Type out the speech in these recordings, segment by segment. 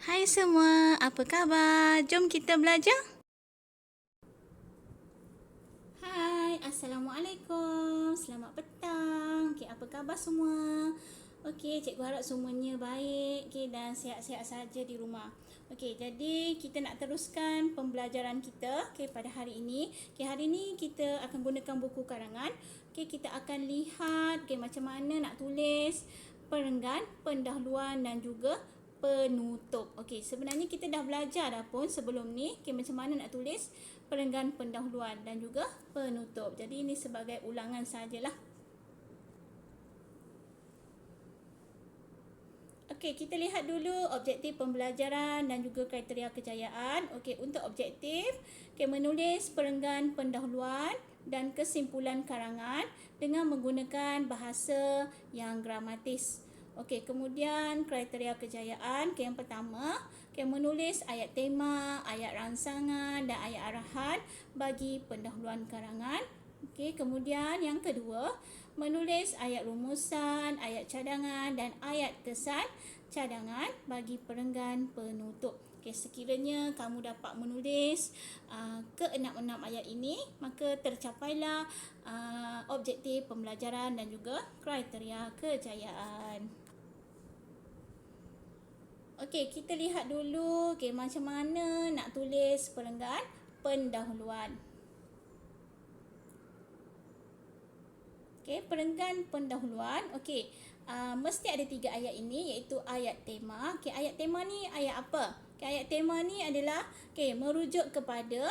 Hai semua, apa khabar? Jom kita belajar. Hai, Assalamualaikum. Selamat petang. Okey, apa khabar semua? Okey, cikgu harap semuanya baik dan sihat-sihat saja di rumah. Okey, jadi kita nak teruskan pembelajaran kita pada hari ini. Hari ini kita akan gunakan buku karangan. Kita akan lihat macam mana nak tulis perenggan, pendahuluan dan juga penutup. Sebenarnya kita dah belajar dah pun sebelum ni macam mana nak tulis perenggan, pendahuluan dan juga penutup. Jadi ini sebagai ulangan sajalah. Kita lihat dulu objektif pembelajaran dan juga kriteria kejayaan. Untuk objektif, menulis perenggan, pendahuluan dan kesimpulan karangan dengan menggunakan bahasa yang gramatis. Kemudian kriteria kejayaan, yang pertama, menulis ayat tema, ayat rangsangan dan ayat arahan bagi pendahuluan karangan. Kemudian yang kedua, menulis ayat rumusan, ayat cadangan dan ayat kesan cadangan bagi perenggan penutup. Sekiranya kamu dapat menulis ke-6 ayat ini, maka tercapailah objektif pembelajaran dan juga kriteria kejayaan. Kita lihat dulu macam mana nak tulis perenggan pendahuluan. Perenggan pendahuluan. Mesti ada 3 ayat ini, iaitu ayat tema. Ayat tema ni ayat apa? Ayat tema ni adalah merujuk kepada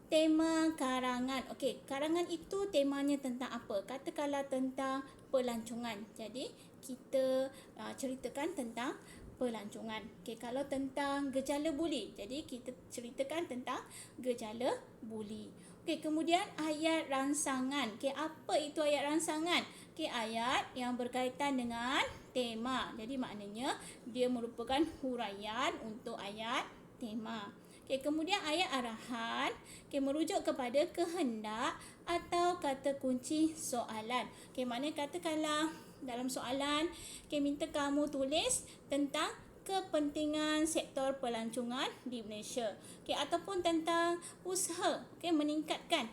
tema karangan. Karangan itu temanya tentang apa? Katakanlah tentang pelancongan. Jadi kita ceritakan tentang pelancongan. Kalau tentang gejala buli, jadi kita ceritakan tentang gejala buli. Kemudian ayat rangsangan. Apa itu ayat rangsangan? Ayat yang berkaitan dengan tema. Jadi maknanya dia merupakan huraian untuk ayat tema. Kemudian ayat arahan merujuk kepada kehendak atau kata kunci soalan. Maknanya katakanlah dalam soalan minta kamu tulis tentang kepentingan sektor pelancongan di Malaysia, ataupun tentang usaha meningkatkan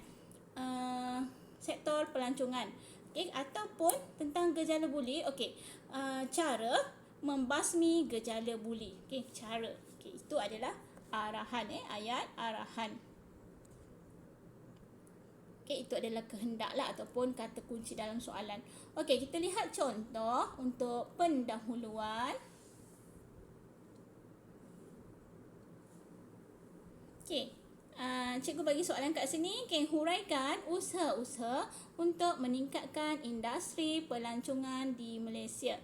sektor pelancongan, ataupun tentang gejala buli, cara membasmi gejala buli, cara, itu adalah arahan, ayat arahan. Itu adalah kehendak lah ataupun kata kunci dalam soalan. Kita lihat contoh untuk pendahuluan. Cikgu bagi soalan kat sini. Huraikan usaha-usaha untuk meningkatkan industri pelancongan di Malaysia.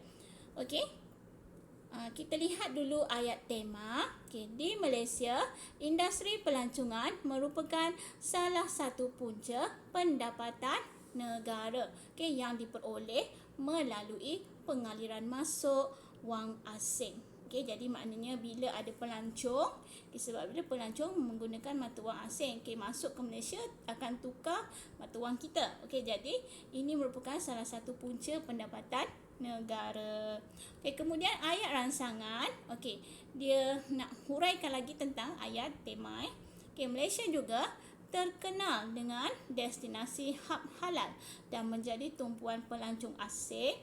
Kita lihat dulu ayat tema. Di Malaysia, industri pelancongan merupakan salah satu punca pendapatan negara yang diperoleh melalui pengaliran masuk wang asing. Jadi maknanya bila ada pelancong, sebab bila pelancong menggunakan mata wang asing masuk ke Malaysia, akan tukar mata wang kita. Jadi ini merupakan salah satu punca pendapatan negara. Kemudian ayat rangsangan. Dia nak huraikan lagi tentang ayat tema. Malaysia juga terkenal dengan destinasi hub halal dan menjadi tumpuan pelancong asing,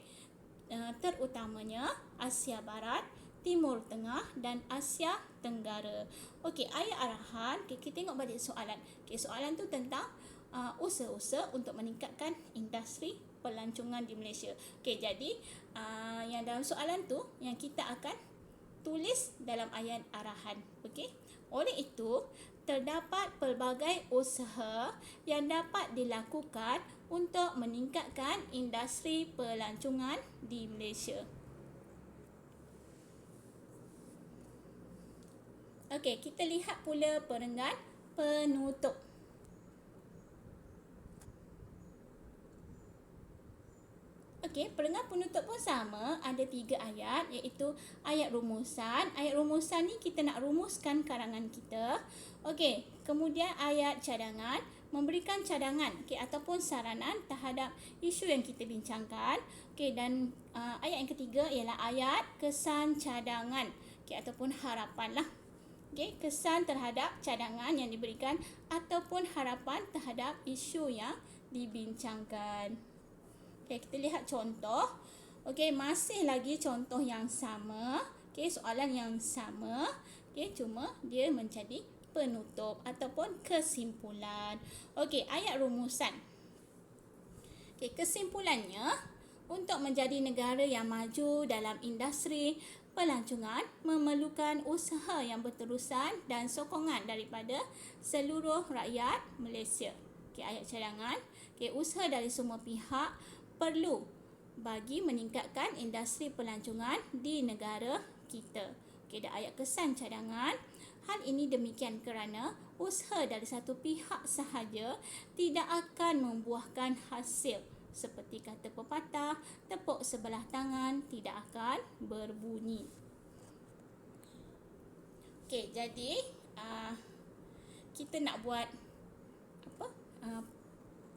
terutamanya Asia Barat, Timur Tengah dan Asia Tenggara. Ayat arahan, kita tengok balik soalan. Soalan tu tentang usaha-usaha untuk meningkatkan industri pelancongan di Malaysia. Jadi yang dalam soalan tu yang kita akan tulis dalam ayat arahan. Oleh itu, terdapat pelbagai usaha yang dapat dilakukan untuk meningkatkan industri pelancongan di Malaysia. Kita lihat pula perenggan penutup. Perenggan penutup pun sama, ada 3 ayat, iaitu ayat rumusan. Ayat rumusan ni kita nak rumuskan karangan kita. Kemudian ayat cadangan, memberikan cadangan ataupun saranan terhadap isu yang kita bincangkan. Dan ayat yang ketiga ialah ayat kesan cadangan. okey, ataupun harapan lah. Okey, kesan terhadap cadangan yang diberikan ataupun harapan terhadap isu yang dibincangkan. Okey, kita lihat contoh. Okey, masih lagi contoh yang sama. Okey, soalan yang sama. Okey, cuma dia menjadi penutup ataupun kesimpulan. Okey, ayat rumusan. Okey, kesimpulannya, untuk menjadi negara yang maju dalam industri pelancongan memerlukan usaha yang berterusan dan sokongan daripada seluruh rakyat Malaysia. Okey, ayat cadangan. Okey, usaha dari semua pihak perlu bagi meningkatkan industri pelancongan di negara kita. Okey, dan ayat kesan cadangan. Hal ini demikian kerana usaha dari satu pihak sahaja tidak akan membuahkan hasil. Seperti kata pepatah, tepuk sebelah tangan tidak akan berbunyi. Okey, jadi kita nak buat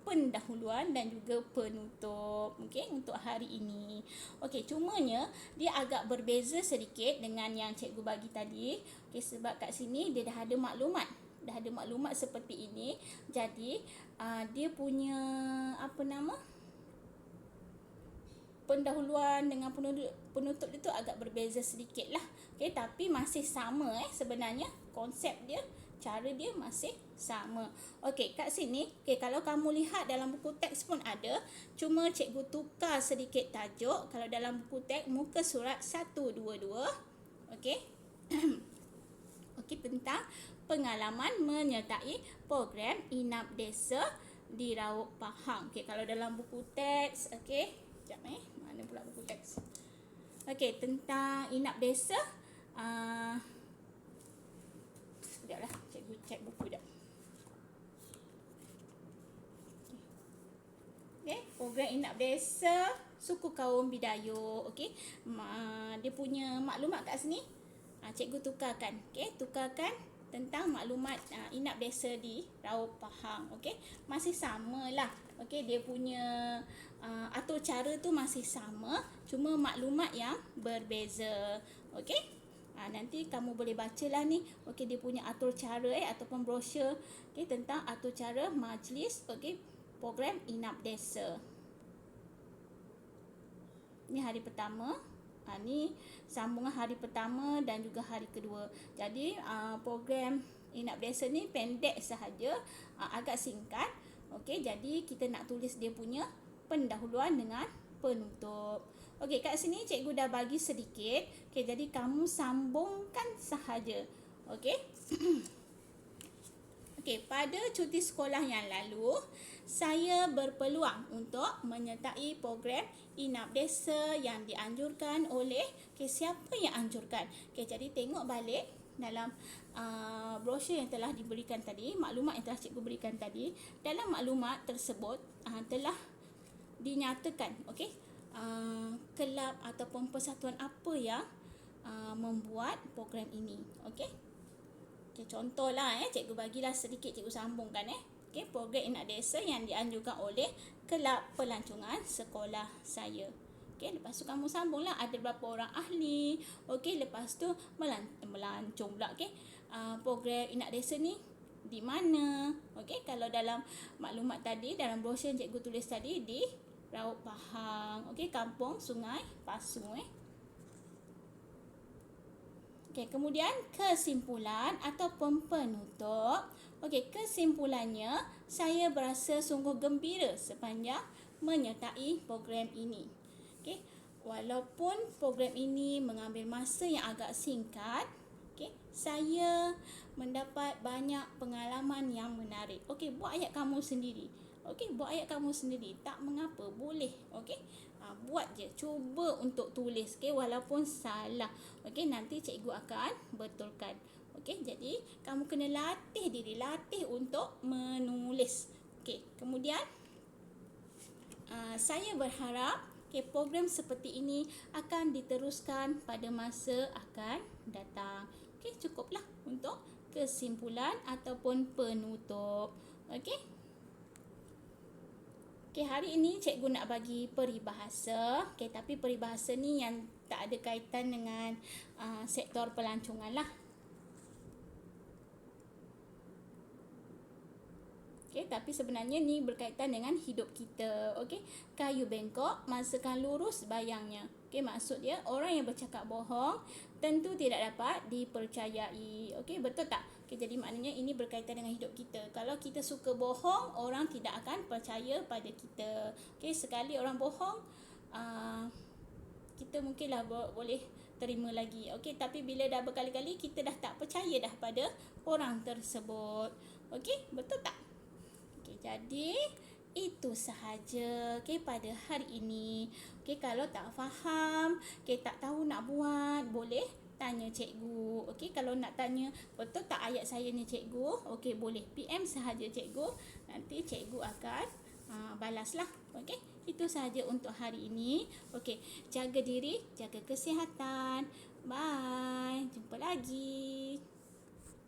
pendahuluan dan juga penutup, okey, untuk hari ini. Okey, cumanya dia agak berbeza sedikit dengan yang cikgu bagi tadi. Okey, sebab kat sini dia dah ada maklumat. Dah ada maklumat seperti ini. Jadi dia punya pendahuluan dengan penutup itu agak berbeza sedikit lah. Okay, tapi masih sama sebenarnya konsep dia, cara dia masih sama. Okey, kat sini, kalau kamu lihat dalam buku teks pun ada, cuma cikgu tukar sedikit tajuk. Kalau dalam buku teks muka surat 122, okey. Okey, tentang pengalaman menyertai program Inap Desa di Raub Pahang. Okey, kalau dalam buku teks, okey. Sekejap mana pula buku teks. Okey, tentang Inap Desa. Sekejaplah, cikgu cek buku dah. Okey, program Inap Desa Suku Kaum Bidayuh. Okey, dia punya maklumat kat sini. Cikgu tukarkan. Okey, tukarkan tentang maklumat Inap Desa di Raub Pahang. Okey, masih samalah. Okey, dia punya atur cara tu masih sama, cuma maklumat yang berbeza. Okey, nanti kamu boleh bacalah ni. Okey, dia punya atur cara ataupun brosur, okey, tentang atur cara majlis, okey, program Inap Desa. Ni hari pertama. Ni sambungan hari pertama dan juga hari kedua. Jadi program Inap Desa ni pendek sahaja, agak singkat. Okey, jadi kita nak tulis dia punya pendahuluan dengan penutup. Okey, kat sini cikgu dah bagi sedikit. Okey, jadi kamu sambungkan sahaja. Okey. Okey, pada cuti sekolah yang lalu, saya berpeluang untuk menyertai program Inap Desa yang dianjurkan oleh, siapa yang anjurkan? Okey, jadi tengok balik dalam brosur yang telah diberikan tadi, maklumat yang telah cikgu berikan tadi. Dalam maklumat tersebut telah dinyatakan, okey, kelab ataupun persatuan apa yang membuat program ini. Okey. Okey, contohlah cikgu bagilah sedikit, cikgu sambungkan Okey, program Inap Desa yang dianjurkan oleh kelab pelancongan sekolah saya. Okey, lepas tu kamu sambunglah ada berapa orang ahli. Okey, lepas tu melancong pula. Okey, program Inap Desa ni di mana? Okey, kalau dalam maklumat tadi, dalam brosur yang cikgu tulis tadi, di Raub Pahang. Okey, Kampung Sungai Pasu. Okey, kemudian kesimpulan ataupun penutup. Okey, kesimpulannya, saya berasa sungguh gembira sepanjang menyertai program ini. Okey, walaupun program ini mengambil masa yang agak singkat, okey, saya mendapat banyak pengalaman yang menarik. Okey, buat ayat kamu sendiri. Okey, buat ayat kamu sendiri. Tak mengapa, boleh. Okey, buat je. Cuba untuk tulis. Okey, walaupun salah. Okey, nanti cikgu akan betulkan. Okey, jadi kamu kena latih diri, latih untuk menulis. Okey, kemudian saya berharap program seperti ini akan diteruskan pada masa akan datang. Okey, cukuplah untuk kesimpulan ataupun penutup. Okey. Okey, hari ini cikgu nak bagi peribahasa. Okey, tapi peribahasa ni yang tak ada kaitan dengan sektor pelancongan lah. Tapi sebenarnya ni berkaitan dengan hidup kita. Kayu bengkok, masakan lurus bayangnya. Maksud dia orang yang bercakap bohong tentu tidak dapat dipercayai. Betul tak? Jadi maknanya ini berkaitan dengan hidup kita. Kalau kita suka bohong, orang tidak akan percaya pada kita. Sekali orang bohong, kita mungkinlah boleh terima lagi. Tapi bila dah berkali-kali, kita dah tak percaya dah pada orang tersebut. Betul tak? Jadi itu sahaja pada hari ini. Kalau tak faham, tak tahu nak buat, boleh tanya cikgu. Kalau nak tanya betul tak ayat saya ni cikgu, boleh PM sahaja cikgu. Nanti cikgu akan balaslah. Itu sahaja untuk hari ini. Jaga diri, jaga kesihatan. Bye. Jumpa lagi.